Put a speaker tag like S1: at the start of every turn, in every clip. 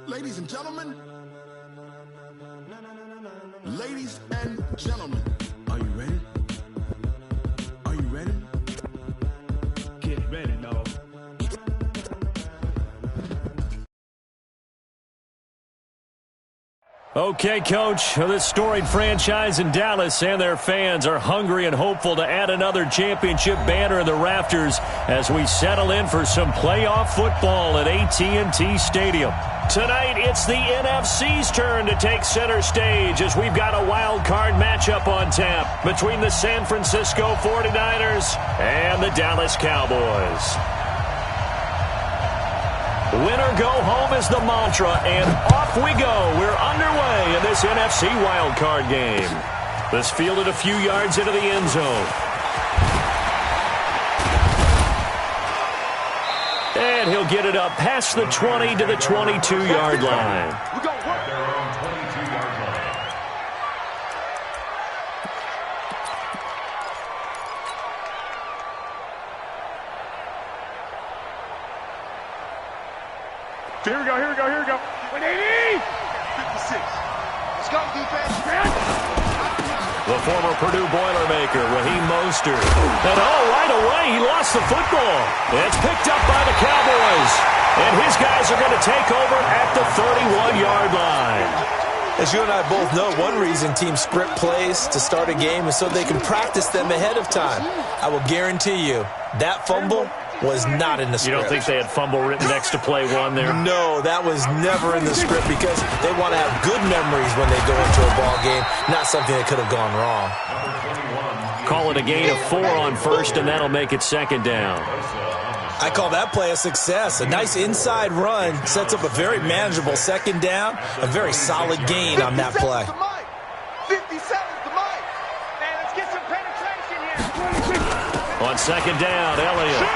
S1: Ladies and gentlemen, ladies and gentlemen, are you ready? Are you ready? Get ready, dog.
S2: Okay, Coach, this storied franchise in Dallas and their fans are hungry and hopeful to add another championship banner in the rafters as we settle in for some playoff football at AT&T Stadium. Tonight, it's the NFC's turn to take center stage as we've got a wild card matchup on tap between the San Francisco 49ers and the Dallas Cowboys. Winner go home is the mantra, and off we go. We're underway in this NFC wildcard game. This fielded a few yards into the end zone. And he'll get it up past the 20 to the 22-yard line.
S3: Here we go. 180! 56. Let's go, defense.
S2: The former Purdue Boilermaker, Raheem Mostert. And right away, he lost the football. It's picked up by the Cowboys. And his guys are going to take over at the 31-yard line.
S4: As you and I both know, one reason teams script plays to start a game is so they can practice them ahead of time. I will guarantee you, that fumble was not in the script.
S2: You don't think they had fumble written next to play one there?
S4: No, that was never in the script because they want to have good memories when they go into a ball game, not something that could have gone wrong.
S2: Call it a gain of 4 on first, and that'll make it second down.
S4: I call that play a success. A nice inside run sets up a very manageable second down, a very solid gain on that play.
S3: 57 to Mike. Man, let's get some penetration here.
S2: On second down, Elliott.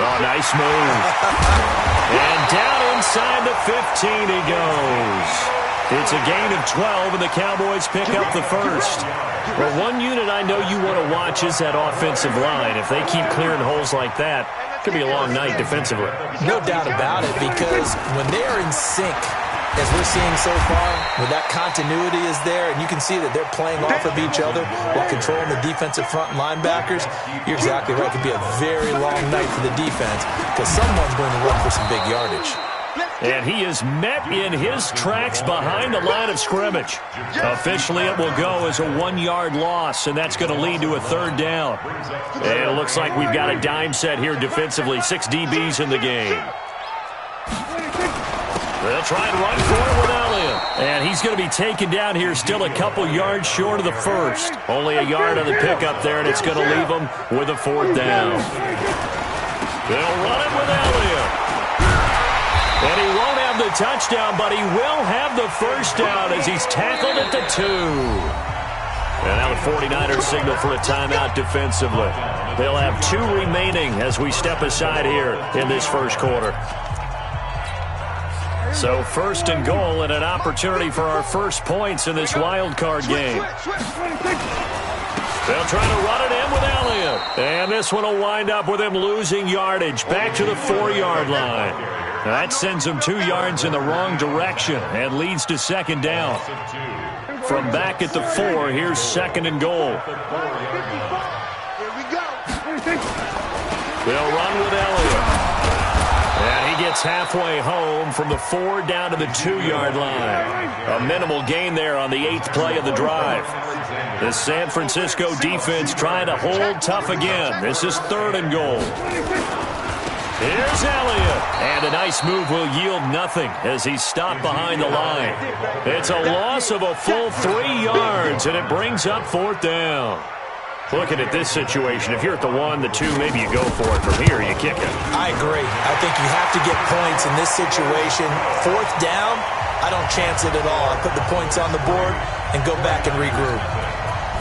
S2: Oh, nice move. And down inside the 15 he goes. It's a gain of 12, and the Cowboys pick up the first. Well, one unit I know you want to watch is that offensive line. If they keep clearing holes like that, it could be a long night defensively.
S4: No doubt about it, because when they're in sync, as we're seeing so far, when that continuity is there, and you can see that they're playing off of each other while controlling the defensive front linebackers, you're exactly right. It could be a very long night for the defense because someone's going to run for some big yardage.
S2: And he is met in his tracks behind the line of scrimmage. Officially, it will go as a 1-yard loss, and that's going to lead to a third down. And it looks like we've got a dime set here defensively. 6 DBs in the game. They'll try and run for it with Elliott. And he's going to be taken down here still a couple yards short of the first. Only a yard on the pickup there, and it's going to leave him with a fourth down. They'll run it with Elliott. And he won't have the touchdown, but he will have the first down as he's tackled at the 2. And now the 49ers signal for a timeout defensively. They'll have 2 remaining as we step aside here in this first quarter. So first and goal and an opportunity for our first points in this wild card game. They'll try to run it in with Elliott. And this one will wind up with him losing yardage back to the 4-yard line. That sends him 2 yards in the wrong direction and leads to second down. From back at the 4, here's second and goal. They'll run with Elliott. And he gets halfway home from the 4 down to the 2-yard line. A minimal gain there on the 8th play of the drive. The San Francisco defense trying to hold tough again. This is third and goal. Here's Elliott. And a nice move will yield nothing as he's stopped behind the line. It's a loss of a full 3 yards, and it brings up fourth down. Looking at this situation, if you're at the 1, the 2, maybe you go for it. From here, you kick it.
S4: I agree. I think you have to get points in this situation. Fourth down, I don't chance it at all. I put the points on the board and go back and regroup.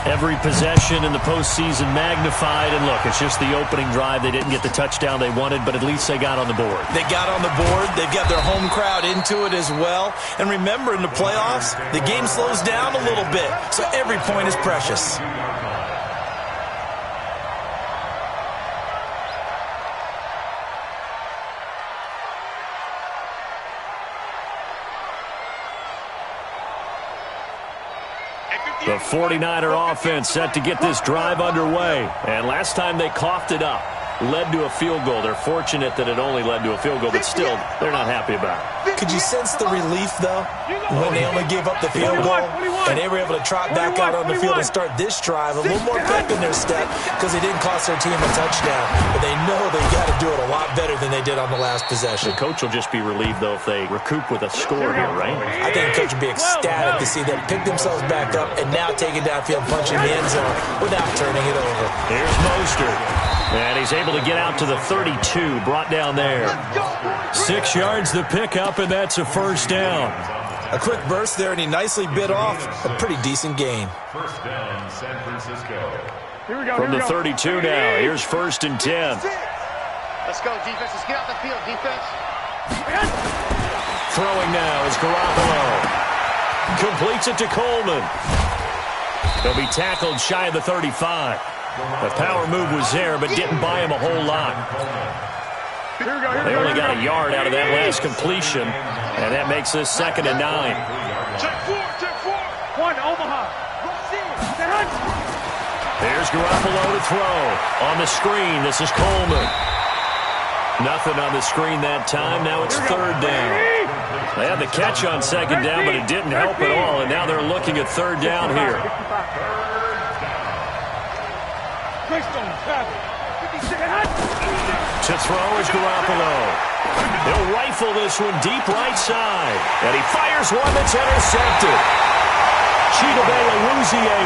S2: Every possession in the postseason magnified. And look, it's just the opening drive. They didn't get the touchdown they wanted, but at least they got on the board.
S4: They got on the board. They've got their home crowd into it as well. And remember, in the playoffs, the game slows down a little bit, so every point is precious.
S2: The 49er offense set to get this drive underway. And last time they coughed it up, led to a field goal. They're fortunate that it only led to a field goal, but still, they're not happy about it.
S4: Could you sense the relief, though, when they only gave up the field goal and they were able to trot back out on the field and start this drive a little more pep in their step because they didn't cost their team a touchdown, but they know they got to do it a lot better than they did on the last possession.
S2: The coach will just be relieved, though, if they recoup with a score here, right?
S4: I think the coach would be ecstatic to see them pick themselves back up and now take it downfield, punching the end zone without turning it over.
S2: Here's Mostert. And he's able to get out to the 32, brought down there. 6 yards the pickup, and that's a first down.
S4: A quick burst there, and he nicely bit off a pretty decent gain.
S5: First down, San Francisco.
S2: From the 32 now, here's 1st and 10.
S3: Let's go, defense. Let's get out the field, defense.
S2: Throwing now is Garoppolo. Completes it to Coleman. He'll be tackled shy of the 35. The power move was there, but didn't buy him a whole lot. They only got a yard out of that last completion, and that makes this 2nd and 9.
S3: Check four. 1, Omaha.
S2: There's Garoppolo to throw. On the screen, this is Coleman. Nothing on the screen that time. Now it's 3rd down. They had the catch on 2nd down, but it didn't help at all, and now they're looking at 3rd down here. To throw is Garoppolo. He'll rifle this one deep right side. And he fires one that's intercepted. Chidobe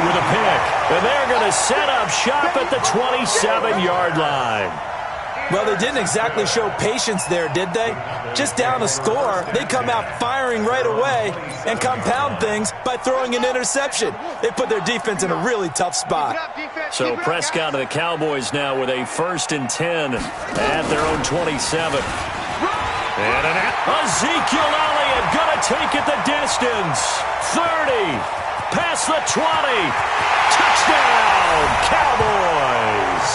S2: with a pick. And they're going to set up shop at the 27-yard line.
S4: Well, they didn't exactly show patience there, did they? Just down a score, they come out firing right away and compound things by throwing an interception. They put their defense in a really tough spot.
S2: So Prescott and the Cowboys now with a 1st and 10 at their own 27. And Ezekiel Elliott going to take it the distance. 30, past the 20. Touchdown, Cowboys.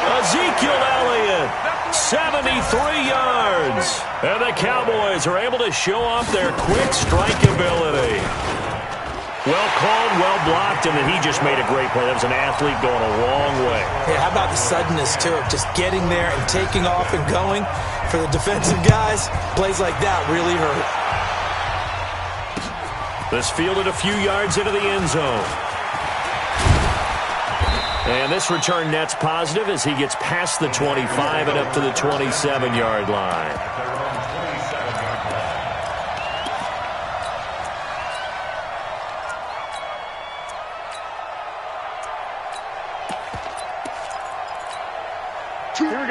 S2: Ezekiel Elliott, 73 yards. And the Cowboys are able to show off their quick strike ability. Well called, well blocked, and then he just made a great play. That was an athlete going a long way.
S4: Yeah, how about the suddenness, too, of just getting there and taking off and going? For the defensive guys, plays like that really hurt.
S2: This fielded a few yards into the end zone. And this return net's positive as he gets past the 25 and up to the 27-yard line.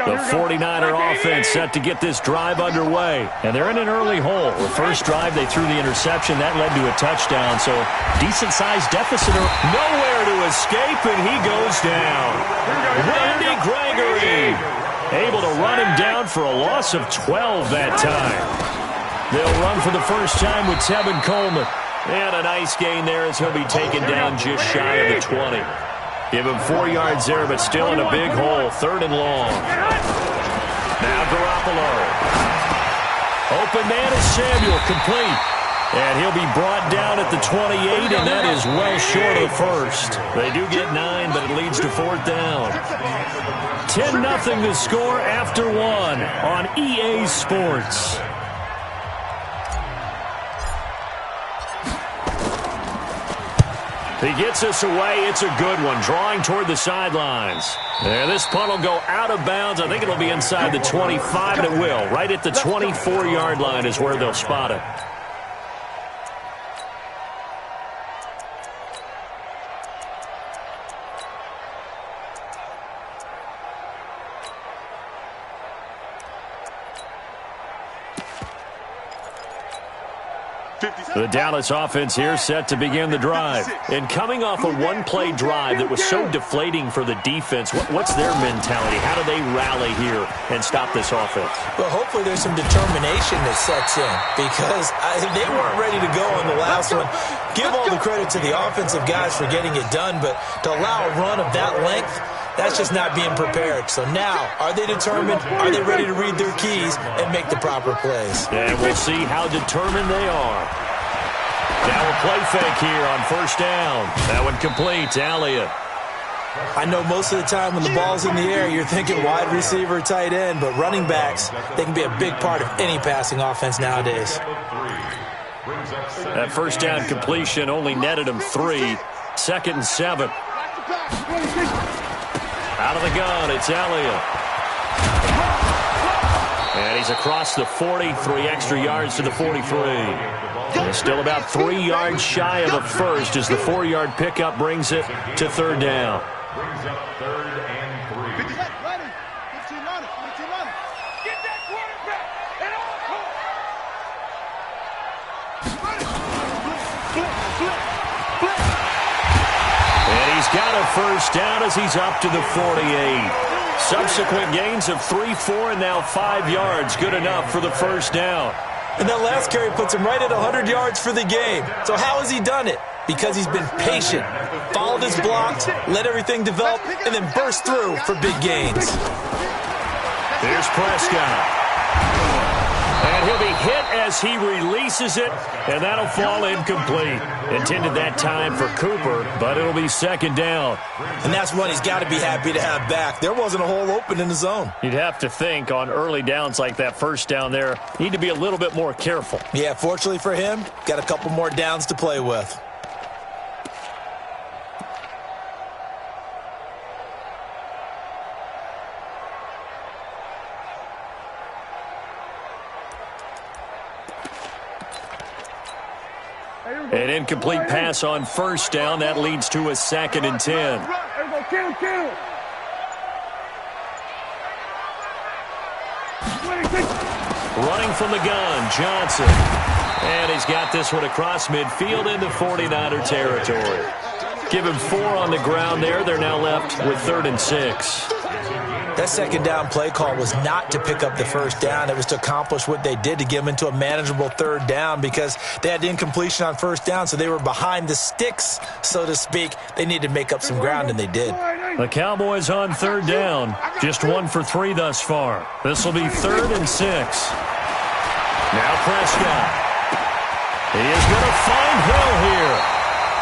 S2: The 49er offense set to get this drive underway. And they're in an early hole. The first drive, they threw the interception. That led to a touchdown. So decent-sized deficit. Nowhere to escape, and he goes down. Randy Gregory able to run him down for a loss of 12 that time. They'll run for the first time with Tevin Coleman. And a nice gain there as he'll be taken down just shy of the 20. Give him 4 yards there, but still in a big hole. 3rd and long. Now Garoppolo. Open man is Samuel, complete. And he'll be brought down at the 28, and that is well short of the first. They do get 9, but it leads to 4th down. 10-0 the score after 1 on EA Sports. He gets us away. It's a good one. Drawing toward the sidelines. And this punt will go out of bounds. I think it'll be inside the 25, and it will. Right at the 24-yard line is where they'll spot it. The Dallas offense here set to begin the drive. And coming off a one-play drive that was so deflating for the defense, what's their mentality? How do they rally here and stop this offense?
S4: Well, hopefully there's some determination that sets in because they weren't ready to go on the last one. Give all the credit to the offensive guys for getting it done, but to allow a run of that length, that's just not being prepared. So now, are they determined? Are they ready to read their keys and make the proper plays?
S2: And we'll see how determined they are. Now a play fake here on first down. That one complete to Elliott.
S4: I know most of the time when the ball's in the air, you're thinking wide receiver, tight end, but running backs, they can be a big part of any passing offense nowadays.
S2: That first down completion only netted him 3. 2nd and 7. Out of the gun, it's Elliott. And he's across the 40, 3 extra yards to the 43. And still about 3 yards shy of the first as the 4-yard pickup brings it to 3rd down.
S5: Brings up 3rd and 3.
S3: Get that quarterback at all costs.
S2: And he's got a first down as he's up to the 48. Subsequent gains of 3, 4, and now 5 yards. Good enough for the first down.
S4: And that last carry puts him right at 100 yards for the game. So how has he done it? Because he's been patient, followed his blocks, let everything develop, and then burst through for big gains.
S2: Here's Prescott. And he'll be hit as he releases it, and that'll fall incomplete. Intended that time for Cooper, but it'll be 2nd down.
S4: And that's one he's got to be happy to have back. There wasn't a hole open in the zone.
S2: You'd have to think on early downs like that first down there, need to be a little bit more careful.
S4: Yeah, fortunately for him, got a couple more downs to play with.
S2: An incomplete pass on first down. That leads to a 2nd and 10. Running from the gun, Johnson. And he's got this one across midfield into 49er territory. Give him 4 on the ground there. They're now left with 3rd and 6.
S4: That 2nd down play call was not to pick up the first down. It was to accomplish what they did to get them into a manageable 3rd down because they had incompletion on first down, so they were behind the sticks, so to speak. They needed to make up some ground, and they did.
S2: The Cowboys on 3rd down. Just 1 for 3 thus far. This will be 3rd and 6. Now Prescott. He is going to find Hill here.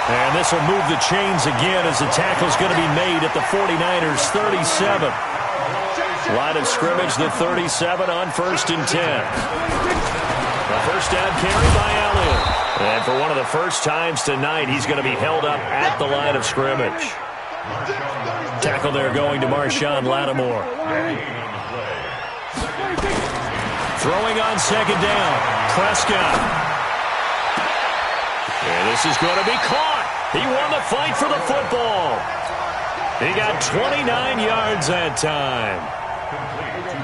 S2: And this will move the chains again as the tackle's going to be made at the 49ers 37. Line of scrimmage, the 37 on 1st and 10. The first down carry by Elliott. And for one of the first times tonight, he's going to be held up at the line of scrimmage. Tackle there going to Marshawn Lattimore. Throwing on 2nd down. Prescott. And this is going to be caught. He won the fight for the football. He got 29 yards that time.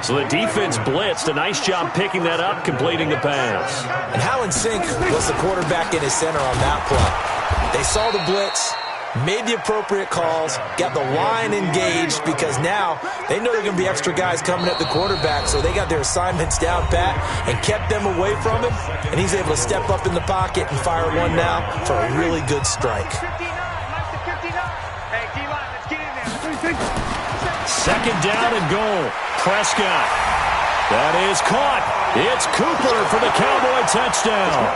S2: So the defense blitzed. A nice job picking that up, completing the pass.
S4: And how in sync was the quarterback in his center on that play? They saw the blitz, made the appropriate calls, got the line engaged because now they know there are going to be extra guys coming at the quarterback, so they got their assignments down pat and kept them away from him, and he's able to step up in the pocket and fire one now for a really good strike.
S2: 2nd down and goal. Prescott. That is caught. It's Cooper for the Cowboy touchdown.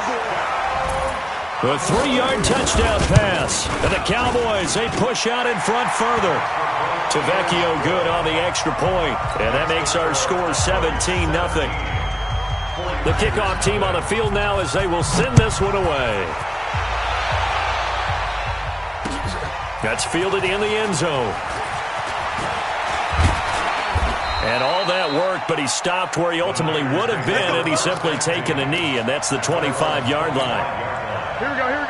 S2: The 3-yard touchdown pass. And the Cowboys, they push out in front further. Tavecchio good on the extra point. And that makes our score 17-0. The kickoff team on the field now as they will send this one away. That's fielded in the end zone. And all that work, but he stopped where he ultimately would have been had he simply taken a knee, and that's the 25-yard line.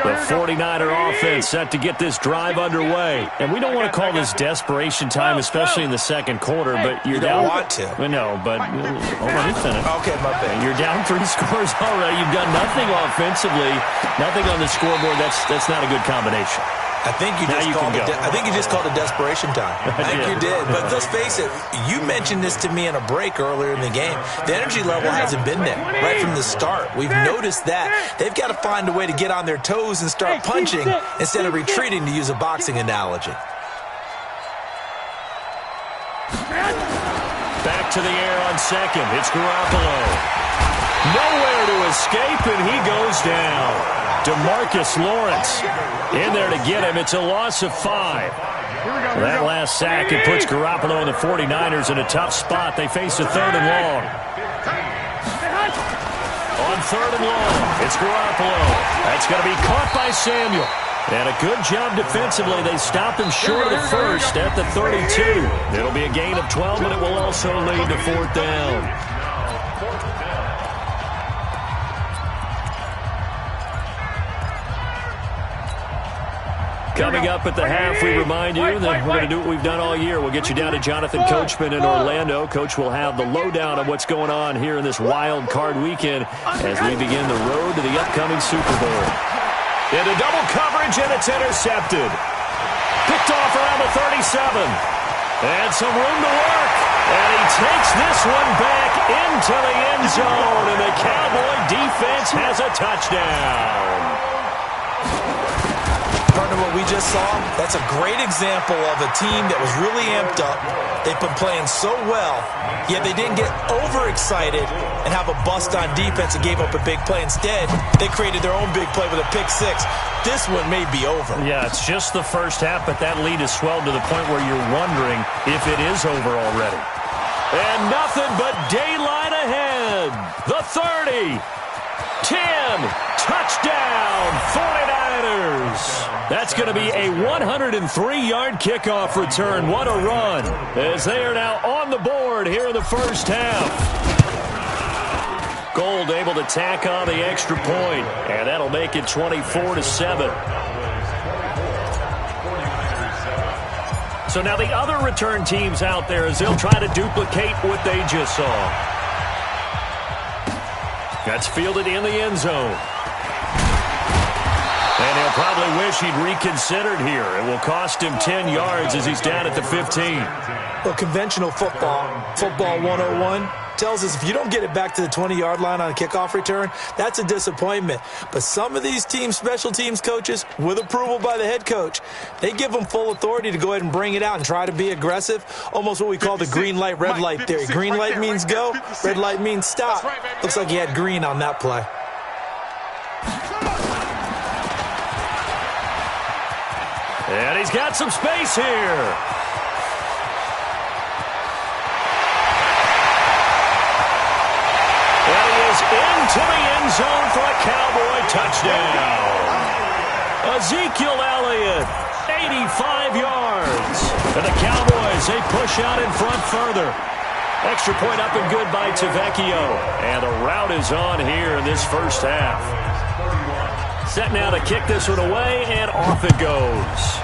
S2: The 49er offense set to get this drive underway. And we don't want to call this desperation time, especially in the second quarter, but you're down.
S4: You don't want to.
S2: No, but hold on, he's finished.
S4: Okay, my bad.
S2: You're down 3 scores already. You've done nothing offensively, nothing on the scoreboard. That's not a good combination.
S4: I think you just called it desperation time. I think you did. But let's face it, you mentioned this to me in a break earlier in the game. The energy level hasn't been there right from the start. We've noticed that. They've got to find a way to get on their toes and start punching instead of retreating, to use a boxing analogy.
S2: Back to the air on 2nd. It's Garoppolo. Nowhere to escape, and he goes down. DeMarcus Lawrence in there to get him. It's a loss of 5. That last sack, it puts Garoppolo and the 49ers in a tough spot. They face a 3rd and long. On 3rd and long, it's Garoppolo. That's going to be caught by Samuel. And a good job defensively. They stop him short of the first at the 32. It'll be a gain of 12, but it will also lead to 4th down. Coming up at the half, we remind you that we're going to do what we've done all year. We'll get you down to Jonathan Coachman in Orlando. Coach will have the lowdown on what's going on here in this wild card weekend as we begin the road to the upcoming Super Bowl. Into double coverage, and it's intercepted. Picked off around the 37. And some room to work. And he takes this one back into the end zone, and the Cowboy defense has a touchdown.
S4: Partner, what we just saw, that's a great example of a team that was really amped up. They've been playing so well, yet they didn't get overexcited and have a bust on defense and gave up a big play. Instead, they created their own big play with a pick 6. This one may be over.
S2: Yeah, it's just the first half, but that lead has swelled to the point where you're wondering if it is over already. And nothing but daylight ahead. The 30. 10, touchdown, 49ers. That's going to be a 103-yard kickoff return. What a run, as they are now on the board here in the first half. Gold able to tack on the extra point, and that'll make it 24-7. So now the other return teams out there as they'll try to duplicate what they just saw. That's fielded in the end zone. And he'll probably wish he'd reconsidered here. It will cost him 10 yards as he's down at the 15.
S4: Well, conventional football 101, tells us if you don't get it back to the 20-yard line on a kickoff return, that's a disappointment. But some of these teams, special teams coaches, with approval by the head coach, they give them full authority to go ahead and bring it out and try to be aggressive, almost what we call the green light, red light theory. Green light means go, red light means stop. Looks like he had green on that play.
S2: And he's got some space here. Into the end zone for a Cowboy touchdown. Ezekiel Elliott, 85 yards. And the Cowboys, they push out in front further. Extra point up and good by Tavecchio. And the route is on here in this first half. Set now to kick this one away, and off it goes.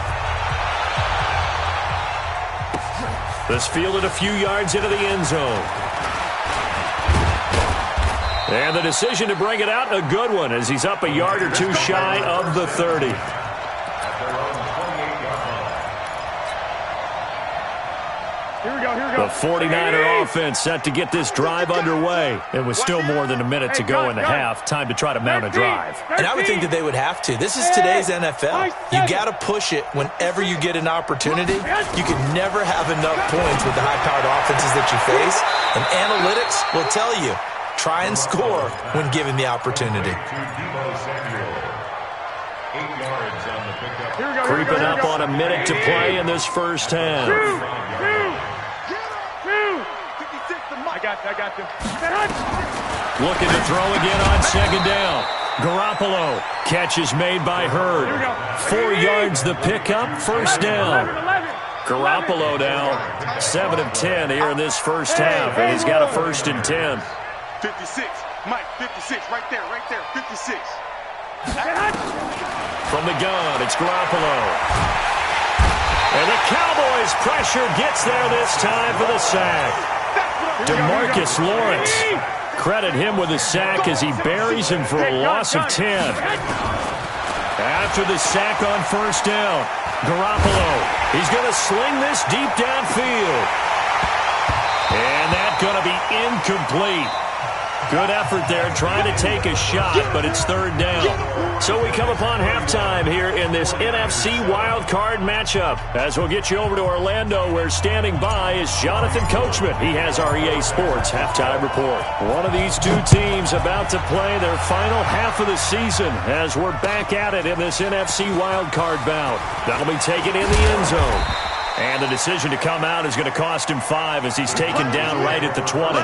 S2: This fielded a few yards into the end zone. And the decision to bring it out, a good one, as he's up a yard or two shy of the 30. The 49er offense set to get this drive underway. It was still more than a minute to go in the half. Time to try to mount a drive.
S4: And I would think that they would have to. This is today's NFL. You got to push it whenever you get an opportunity. You can never have enough points with the high-powered offenses that you face. And analytics will tell you, try and score when given the opportunity.
S2: Creeping up on a minute to play in this first half.
S3: I got you.
S2: Looking to throw again on second down. Garoppolo. Catch is made by Hurd. 4 yards the pickup, first down. Garoppolo now 7 of 10 here in this first half, and he's got a 1st and 10.
S3: 56, Mike, 56, right there, 56.
S2: From the gun, it's Garoppolo. And the Cowboys' pressure gets there this time for the sack. DeMarcus Lawrence. Credit him with a sack as he buries him for a loss of 10. After the sack on first down, Garoppolo. He's going to sling this deep downfield. And that's going to be incomplete. Good effort there, trying to take a shot, but it's third down. So we come upon halftime here in this NFC wildcard matchup. As we'll get you over to Orlando, where standing by is Jonathan Coachman. He has our EA Sports halftime report. One of these two teams about to play their final half of the season as we're back at it in this NFC wildcard bout. That'll be taken in the end zone. And the decision to come out is going to cost him 5 as he's taken down right at the 20.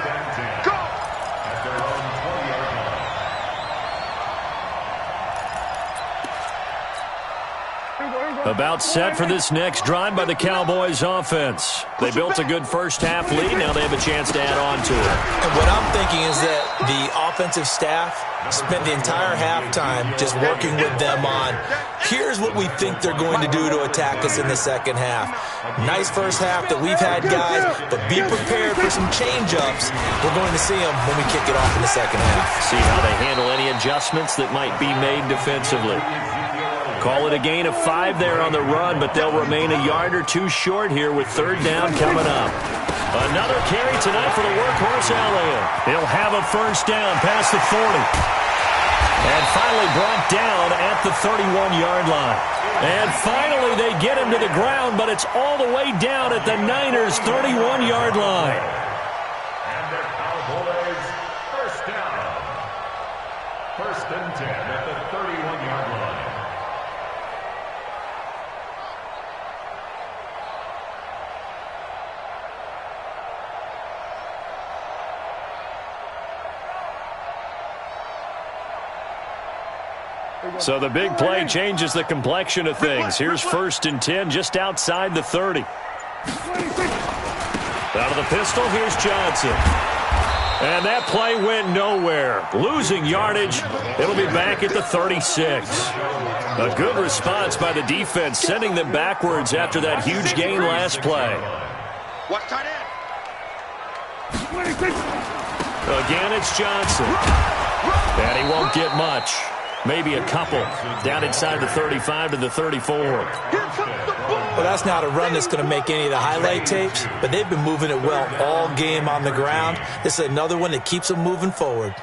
S2: About set for this next drive by the Cowboys offense. They built a good first-half lead. Now they have a chance to add on to it.
S4: And what I'm thinking is that the offensive staff spent the entire halftime just working with them on, here's what we think they're going to do to attack us in the second half. Nice first half that we've had, guys, but be prepared for some change-ups. We're going to see them when we kick it off in the second half.
S2: See how they handle any adjustments that might be made defensively. Call it a gain of 5 there on the run, but they'll remain a yard or two short here with third down coming up. Another carry tonight for the workhorse Elliott. He'll have a first down past the 40. And finally brought down at the 31-yard line. And finally they get him to the ground, but it's all the way down at the Niners' 31-yard line.
S5: And the Cowboys first down. First and 10 at the 31-yard line.
S2: So the big play changes the complexion of things. Here's first and 10 just outside the 30. Out of the pistol, here's Johnson. And that play went nowhere. Losing yardage. It'll be back at the 36. A good response by the defense, sending them backwards after that huge gain last play.
S3: Watch tight end.
S2: Again, it's Johnson. And he won't get much. Maybe a couple. Down inside the 35 to the 34.
S4: Well, that's not a run that's going to make any of the highlight tapes, but they've been moving it well all game on the ground. This is another one that keeps them moving forward.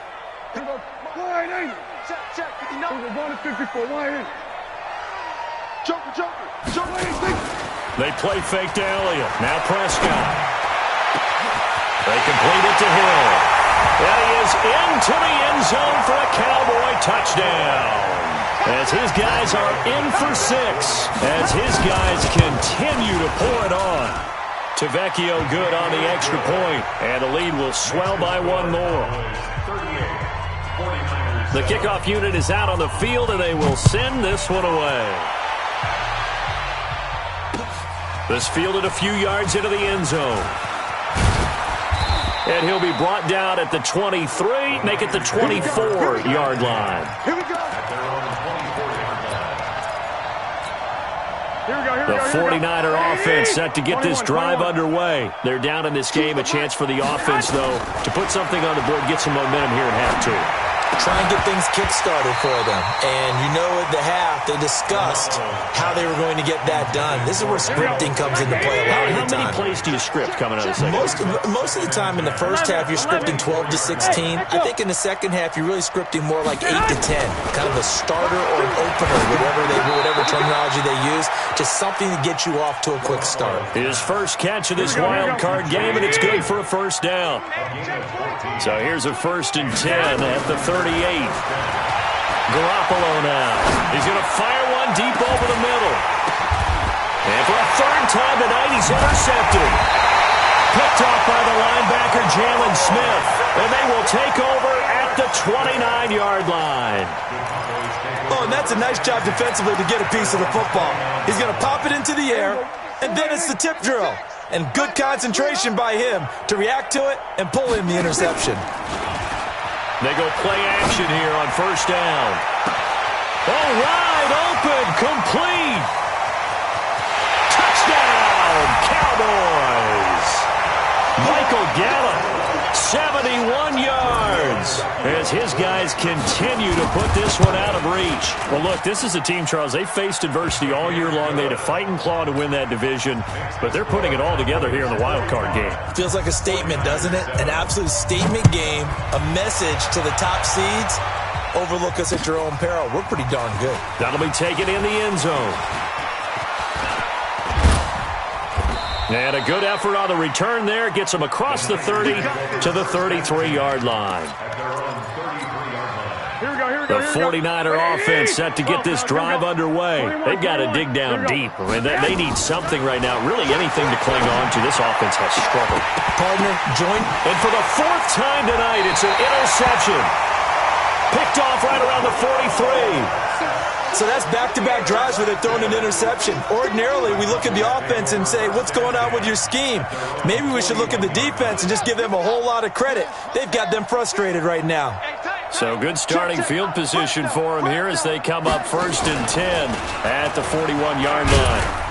S2: They play fake to Elliott. Now Prescott. They complete it to Hill. And he is into the end zone for a Cowboy touchdown. As his guys are in for 6. As his guys continue to pour it on. Tavecchio good on the extra point. And the lead will swell by one more. The kickoff unit is out on the field, and they will send this one away. This fielded a few yards into the end zone. And he'll be brought down at the 23, make it the 24-yard line.
S3: Here we go.
S2: The 49er offense set to get this drive underway. They're down in this game. A chance for the offense, though, to put something on the board, get some momentum here at half 2.
S4: Try and get things kick-started for them. And you know at the half, they discussed how they were going to get that done. This is where scripting comes into play a lot of the time.
S2: How many plays do you script coming out of the second?
S4: Most of the time in the first half, you're scripting 12 to 16. I think in the second half, you're really scripting more like 8 to 10. Kind of a starter or an opener, whatever terminology they use. Just something to get you off to a quick start.
S2: His first catch of this wild card game, and it's good for a first down. So here's a first and 10 at the 38. Garoppolo now. He's going to fire one deep over the middle. And for a third time tonight, he's intercepted. Picked off by the linebacker, Jalen Smith. And they will take over at the 29-yard line.
S4: Oh, and that's a nice job defensively to get a piece of the football. He's going to pop it into the air, and then it's the tip drill. And good concentration by him to react to it and pull in the interception.
S2: They go play action here on first down. All right, open, complete. Touchdown, Cowboys. Michael Gallup 71 yards as his guys continue to put this one out of reach. Well, look, this is a team, Charles, they faced adversity all year long. They had to fight and claw to win that division, but they're putting it all together here in the wild card game.
S4: Feels like a statement, doesn't it? An absolute statement game, a message to the top seeds. Overlook us at your own peril. We're pretty darn good.
S2: That'll be taken in the end zone. And a good effort on the return there. Gets them across the 30 to the 33-yard line. The 49er offense set to get this drive underway. They've got to dig down deep. I mean, they need something right now, really anything to cling on to. This offense has struggled.
S4: Partner, join.
S2: And for the 4th time tonight, it's an interception. Picked off right around the 43.
S4: So that's back-to-back drives where they're throwing an interception. Ordinarily, we look at the offense and say, what's going on with your scheme? Maybe we should look at the defense and just give them a whole lot of credit. They've got them frustrated right now.
S2: So good starting field position for them here as they come up 1st and 10 at the 41-yard line.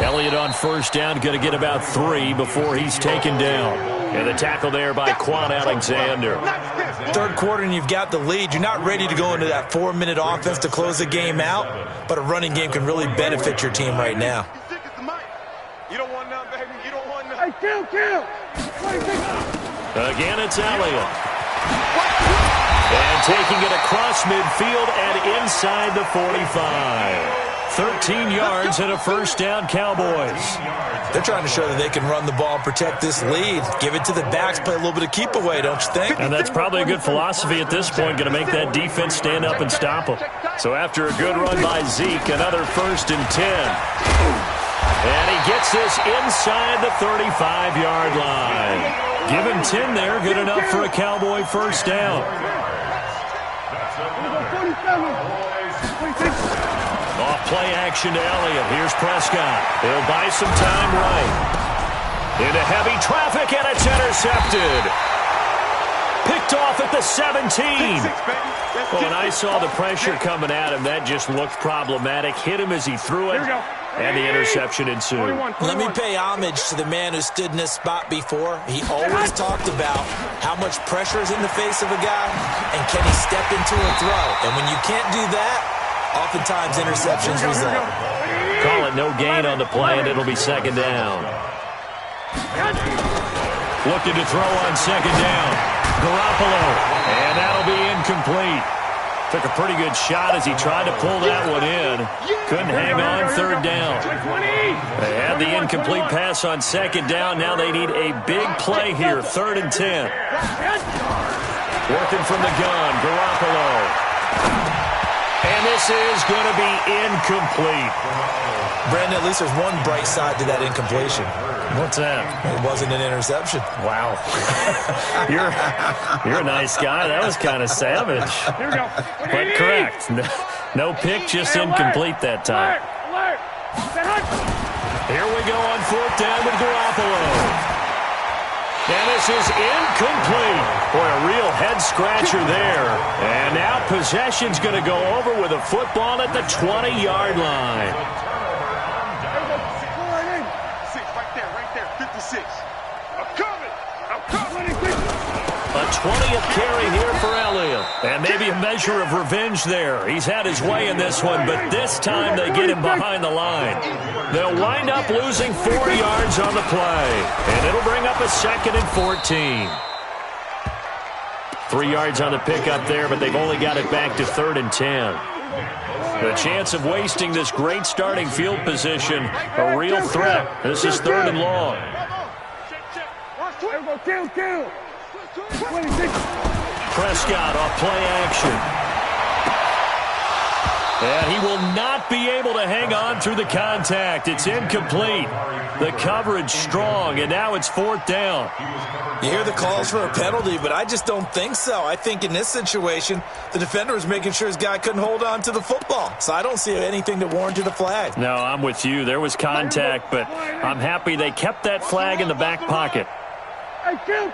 S2: Elliott on first down, going to get about 3 before he's taken down. And the tackle there by Quan Alexander.
S4: Third quarter and you've got the lead. You're not ready to go into that 4-minute offense to close the game out, but a running game can really benefit your team right now.
S3: You don't want none, baby. You don't want none. Hey, kill.
S2: Again, it's Elliott. And taking it across midfield and inside the 45. 13 yards and a first down, Cowboys.
S4: They're trying to show that they can run the ball and protect this lead. Give it to the backs, play a little bit of keep away, don't you think?
S2: And that's probably a good philosophy at this point, going to make that defense stand up and stop them. So after a good run by Zeke, another 1st and 10. And he gets this inside the 35-yard line. Give him 10 there, good enough for a Cowboy first down. Off play action to Elliott. Here's Prescott. He'll buy some time right. Into heavy traffic, and it's intercepted. Picked off at the 17. Well, when I saw the pressure coming at him, that just looked problematic. Hit him as he threw it, and the interception ensued.
S4: Let me pay homage to the man who stood in this spot before. He always talked about how much pressure is in the face of a guy, and can he step into a throw. And when you can't do that, oftentimes interceptions result.
S2: Call it no gain on the play, and it'll be 2nd down. Looking to throw on 2nd down. Garoppolo, and that'll be incomplete. Took a pretty good shot as he tried to pull that one in. Couldn't hang on 3rd down. They had the incomplete pass on 2nd down. Now they need a big play here, 3rd and 10. Working from the gun, Garoppolo. And this is going to be incomplete.
S4: Brandon, at least there's one bright side to that incompletion.
S2: What's that?
S4: It wasn't an interception.
S2: Wow. You're a nice guy. That was kind of savage.
S3: Here we go.
S2: But correct. No pick, just incomplete that time. Here we go on 4th down with Garoppolo. And this is incomplete. Boy, a real head-scratcher there. And now possession's going to go over with a football at the 20-yard line.
S3: Right there, 56. I'm coming.
S2: A 20th carry here for Elliott. And maybe a measure of revenge there. He's had his way in this one, but this time they get him behind the line. They'll wind up losing 4 yards on the play. And it'll bring up a 2nd and 14. 3 yards on the pickup there, but they've only got it back to 3rd and 10. The chance of wasting this great starting field position, a real threat. This is 3rd and long.
S3: Kill.
S2: Prescott off play action. And he will not be able to hang on through the contact. It's incomplete. The coverage strong, and now it's 4th down.
S4: You hear the calls for a penalty, but I just don't think so. I think in this situation, the defender was making sure his guy couldn't hold on to the football. So I don't see anything that warranted a flag.
S2: No, I'm with you. There was contact, but I'm happy they kept that flag in the back pocket.
S3: Hey, kill.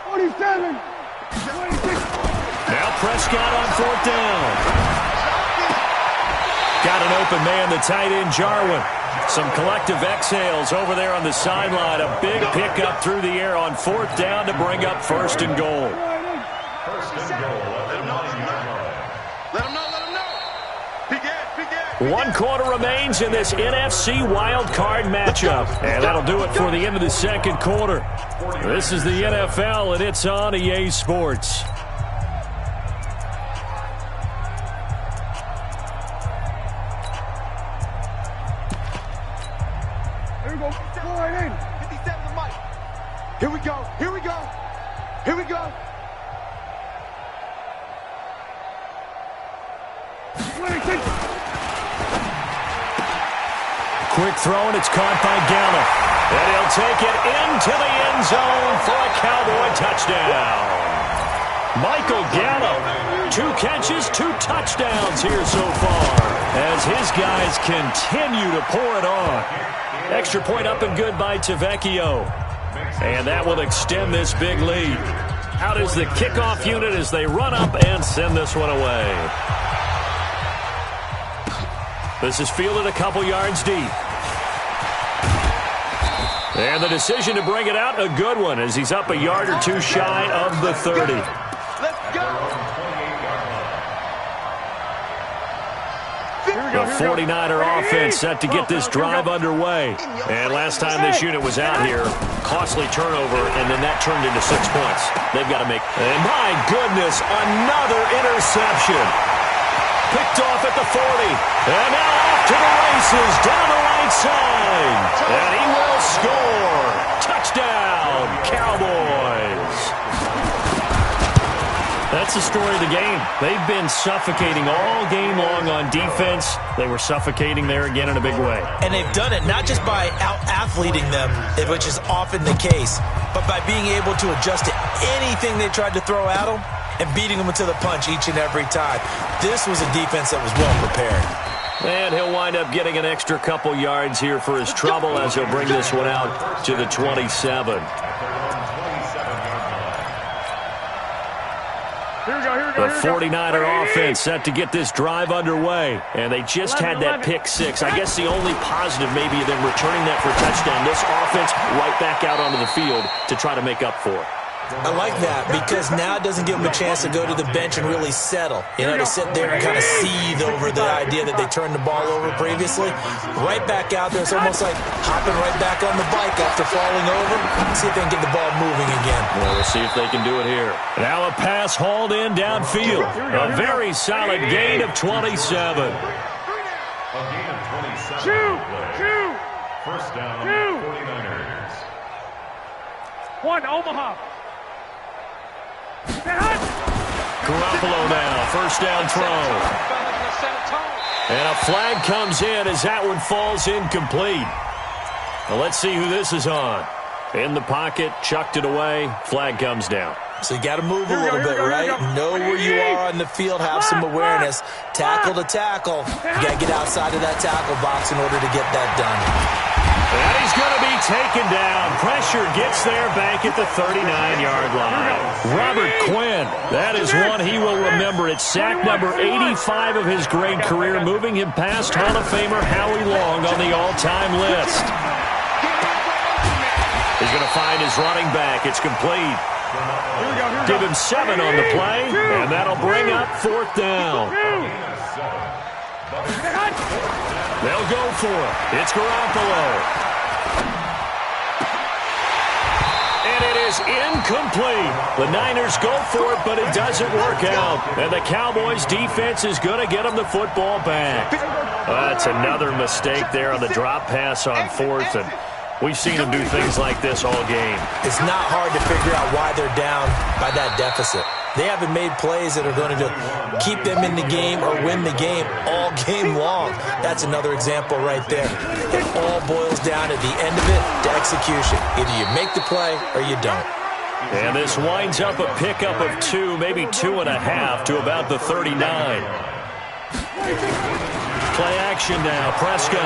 S3: 47. 26.
S2: Now Prescott on 4th down. Got an open man, the tight end, Jarwin. Some collective exhales over there on the sideline. A big pickup through the air on 4th down to bring up 1st and goal.
S5: First and goal at the 9-yard line.
S3: Let him know. Begin.
S2: 1 quarter remains in this NFC wild card matchup. And that'll do it for the end of the 2nd quarter. This is the NFL, and it's on EA Sports.
S3: Here we go. Go right in. 57 the mic. Here we go.
S2: Quick throw, and it's caught by Gallup. And he'll take it into the end zone for a Cowboy touchdown. Michael Gallup, 2 catches, 2 touchdowns here so far, as his guys continue to pour it on. Extra point up and good by Tavecchio. And that will extend this big lead. Out is the kickoff unit as they run up and send this one away. This is fielded a couple yards deep. And the decision to bring it out, a good one, as he's up a yard or 2 shy of the 30.
S3: Let's go.
S2: The 49er offense set to get this drive underway. And last time this unit was out here, costly turnover, and then that turned into 6 points. They've got to make... And my goodness, another interception. Picked off at the 40. And now off to the races down the right side. And he will score. Touchdown, Cowboys. That's the story of the game. They've been suffocating all game long on defense. They were suffocating there again in a big way.
S4: And they've done it not just by out-athleting them, which is often the case, but by being able to adjust to anything they tried to throw at them and beating them to the punch each and every time. This was a defense that was well prepared.
S2: And he'll wind up getting an extra couple yards here for his trouble as he'll bring this one out to the 27. The 49er offense set to get this drive underway. And they just had that pick 6. I guess the only positive maybe of them returning that for a touchdown. This offense right back out onto the field to try to make up for it.
S4: I like that because now it doesn't give them a chance to go to the bench and really settle. You know, to sit there and kind of seethe over the idea that they turned the ball over previously. Right back out there. It's almost like hopping right back on the bike after falling over. See if they can get the ball moving again.
S2: Well, we'll see if they can do it here. Now a pass hauled in downfield. A very solid gain of 27.
S5: A gain of 27. First down, 49ers.
S6: 1, Omaha.
S2: Garoppolo now, first down throw. And a flag comes in as that one falls incomplete. Now let's see who this is on. In the pocket, chucked it away, flag comes down.
S4: So you got to move a little bit, right? Know where you are on the field, have some awareness. Tackle to tackle. You got to get outside of that tackle box in order to get that done.
S2: And he's going to be taken down. Pressure gets there back at the 39-yard line. Robert Quinn, that is one he will remember. It's sack number 85 of his great career, moving him past Hall of Famer Howie Long on the all-time list. He's going to find his running back. It's complete. Give him 7 on the play, and that'll bring up 4th down. They'll go for it. It's Garoppolo. And it is incomplete. The Niners go for it, but it doesn't work out. And the Cowboys' defense is going to get them the football back. That's another mistake there on the drop pass on 4th, and we've seen them do things like this all game.
S4: It's not hard to figure out why they're down by that deficit. They haven't made plays that are going to keep them in the game or win the game all game long. That's another example right there. It all boils down at the end of it to execution. Either you make the play or you don't.
S2: And this winds up a pickup of 2, maybe 2.5 to about the 39. Play action now, Prescott.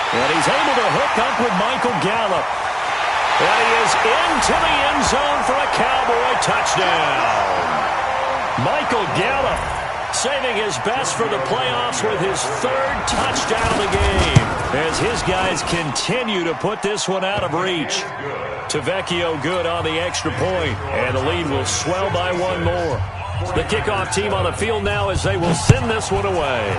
S2: And he's able to hook up with Michael Gallup. And he is into the end zone for a Cowboy touchdown. Michael Gallup saving his best for the playoffs with his 3rd touchdown of the game as his guys continue to put this one out of reach. Tavecchio good on the extra point, and the lead will swell by 1 more. The kickoff team on the field now as they will send this one away.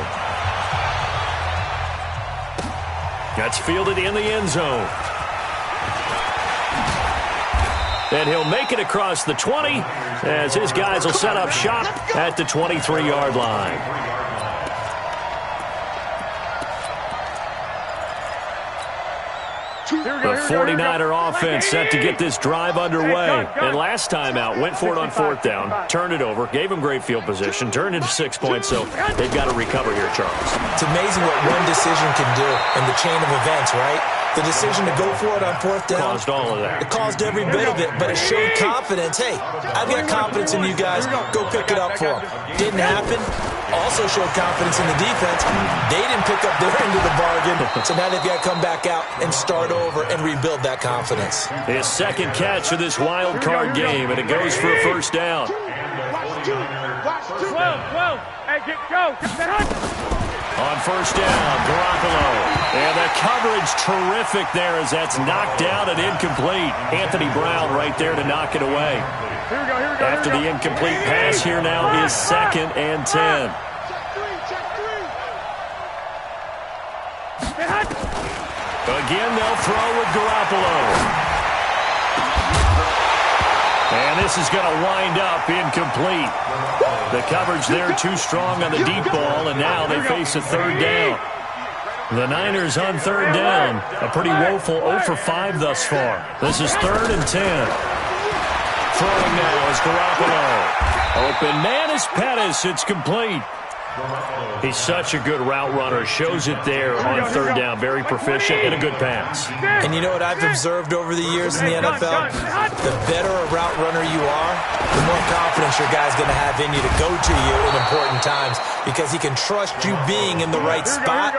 S2: That's fielded in the end zone. And he'll make it across the 20 as his guys will set up shop at the 23-yard line. The 49er offense set to get this drive underway. And last time out, went for it on 4th down, turned it over, gave them great field position, turned into 6 points, so they've got to recover here, Charles.
S4: It's amazing what one decision can do in the chain of events, right? The decision to go for it on 4th down.
S2: Caused all of that.
S4: It caused every bit of it, but it showed confidence. Hey, I've got confidence in you guys. Go pick it up for them. Didn't happen. Also showed confidence in the defense. They didn't pick up their end of the bargain, so now they've got to come back out and start over and rebuild that confidence.
S2: His 2nd catch of this wild card game, and it goes for a 1st down.
S6: 12. Hey, go.
S2: On 1st down, Garoppolo. And the coverage terrific there as that's knocked down and incomplete. Anthony Brown right there to knock it away.
S6: Here we go.
S2: After the incomplete pass, here now is 2nd and 10. Again, they'll throw with Garoppolo. And this is going to wind up incomplete. The coverage there too strong on the deep ball, and now they face a 3rd down. The Niners on 3rd down. A pretty woeful 0 for 5 thus far. This is 3rd and 10. Throwing now is Garoppolo. Open man is Pettis. It's complete. He's such a good route runner. Shows it there on 3rd down. Very proficient and a good pass.
S4: And you know what I've observed over the years in the NFL? The better a route runner you are, the more confidence your guy's going to have in you to go to you in important times because he can trust you being in the right spot,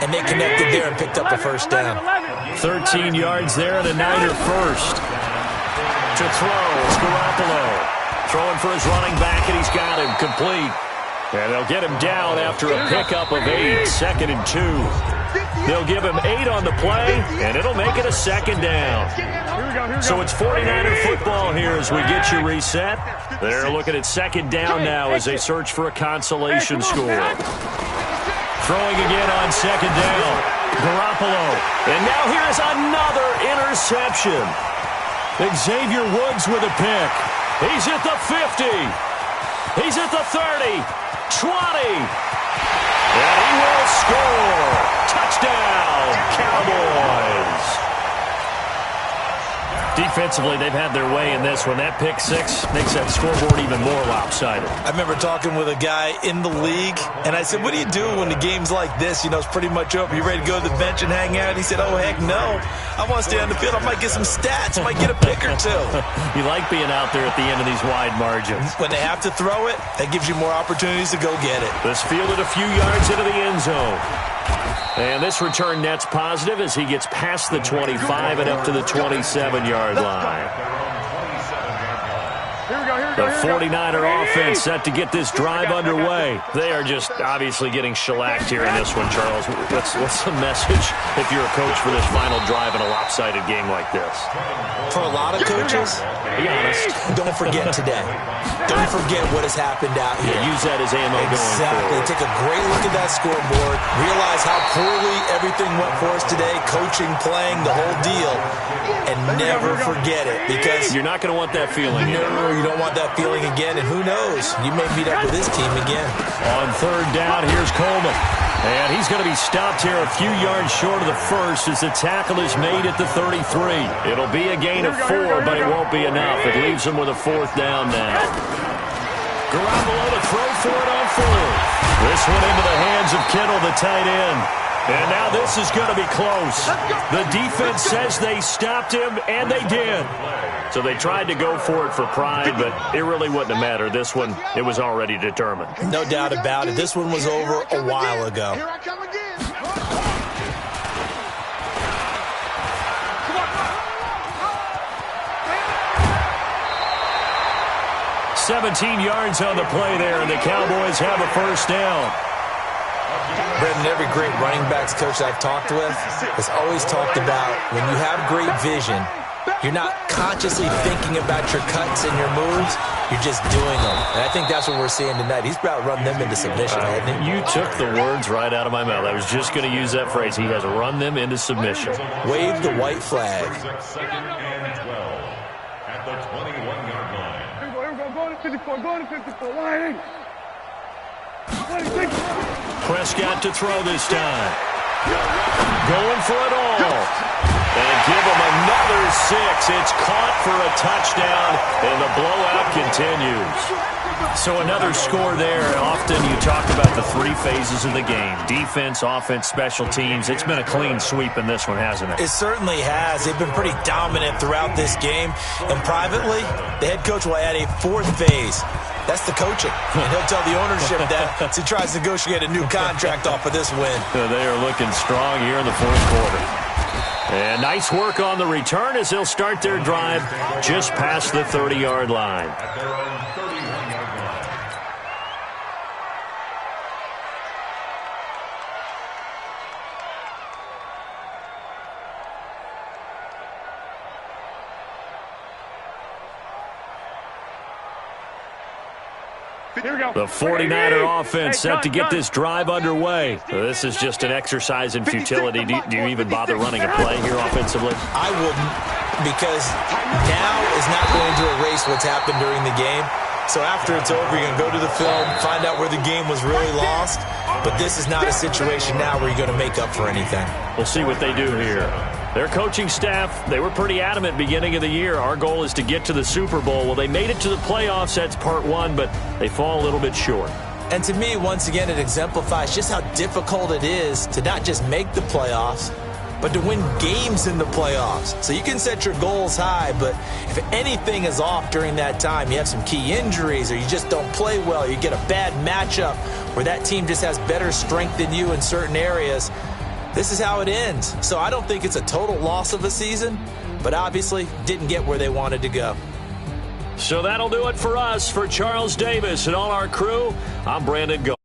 S4: and they connected there and picked up the 1st down.
S2: 13 yards there and a Niner 1st. To throw is Garoppolo. Throwing for his running back, and he's got him complete. And they'll get him down after a pickup of 8, 2nd and 2. They'll give him 8 on the play, and it'll make it a 2nd down. So it's 49er football here as we get you reset. They're looking at 2nd down now as they search for a consolation score. Throwing again on 2nd down. Garoppolo. And now here's another interception. Xavier Woods with a pick. He's at the 50. He's at the 30. 20. And he will score. Touchdown, Cowboys. Defensively, they've had their way in this one. That pick 6 makes that scoreboard even more lopsided.
S4: I remember talking with a guy in the league, and I said, what do you do when the game's like this? You know, it's pretty much over. You ready to go to the bench and hang out? He said, oh, heck no. I want to stay on the field. I might get some stats. I might get a pick or 2.
S2: You like being out there at the end of these wide margins.
S4: When they have to throw it, that gives you more opportunities to go get it.
S2: This fielded a few yards into the end zone. And this return net's positive as he gets past the 25 and up to the 27-yard line. The 49er offense set to get this drive underway. They are just obviously getting shellacked here in this one, Charles. What's the message if you're a coach for this final drive in a lopsided game like this?
S4: For a lot of coaches,
S2: be honest,
S4: don't forget today. Don't forget what has happened out here.
S2: Yeah, use that as ammo going forward.
S4: Take a great look at that scoreboard. Realize how poorly everything went for us today. Coaching, playing, the whole deal. And never forget it, because
S2: you're not going to want that feeling.
S4: No, you don't want that feeling again. And who knows? You may meet up with this team again.
S2: On 3rd down, here's Coleman. And he's going to be stopped here a few yards short of the 1st as the tackle is made at the 33. It'll be a gain of 4, but it won't be enough. It leaves him with a 4th down now. Garoppolo to throw for it on 4th. This one into the hands of Kittle, the tight end. And now this is going to be close. The defense says they stopped him, and they did. So they tried to go for it for pride, but it really wouldn't have mattered. This one, it was already determined.
S4: No doubt about it. This one was over a while ago.
S3: Here I come again.
S2: 7 17 yards on the play there, and the Cowboys have a first down.
S4: Brendan, every great running backs coach I've talked with has always talked about when you have great vision, you're not consciously thinking about your cuts and your moves. You're just doing them. And I think that's what we're seeing tonight. He's about to run them into submission, hasn't he?
S2: You took the words right out of my mouth. I was just going to use that phrase. He has run them into submission.
S4: Wave the white flag.
S5: Second and 12 at the 21-yard line.
S6: Here we go. Go to 54. Go to 54. Line.
S2: Prescott to throw this time. Going for it all. And give him another 6. It's caught for a touchdown, and the blowout continues. So another score there. Often you talk about the three phases of the game: defense, offense, special teams. It's been a clean sweep in this one, hasn't it?
S4: It certainly has. They've been pretty dominant throughout this game. And privately, the head coach will add a fourth phase. That's the coaching. And he'll tell the ownership that as he tries to negotiate a new contract off of this win.
S2: They are looking strong here in the fourth quarter. And nice work on the return as they'll start their drive just past the 30-yard line.
S5: At their own 31-yard line.
S6: Here we go.
S2: The 49er offense set to get this drive underway. This is just an exercise in futility. Do you even bother running a play here offensively?
S4: I wouldn't, because now is not going to erase what's happened during the game. So after it's over, you're going to go to the film, find out where the game was really lost. But this is not a situation now where you're going to make up for anything.
S2: We'll see what they do here. Their coaching staff, they were pretty adamant beginning of the year. Our goal is to get to the Super Bowl. Well, they made it to the playoffs. That's part one, but they fall a little bit short.
S4: And to me, once again, it exemplifies just how difficult it is to not just make the playoffs, but to win games in the playoffs. So you can set your goals high, but if anything is off during that time, you have some key injuries or you just don't play well, you get a bad matchup where that team just has better strength than you in certain areas, this is how it ends. So I don't think it's a total loss of a season, but obviously didn't get where they wanted to go.
S2: So that'll do it for us. For Charles Davis and all our crew, I'm Brandon Go.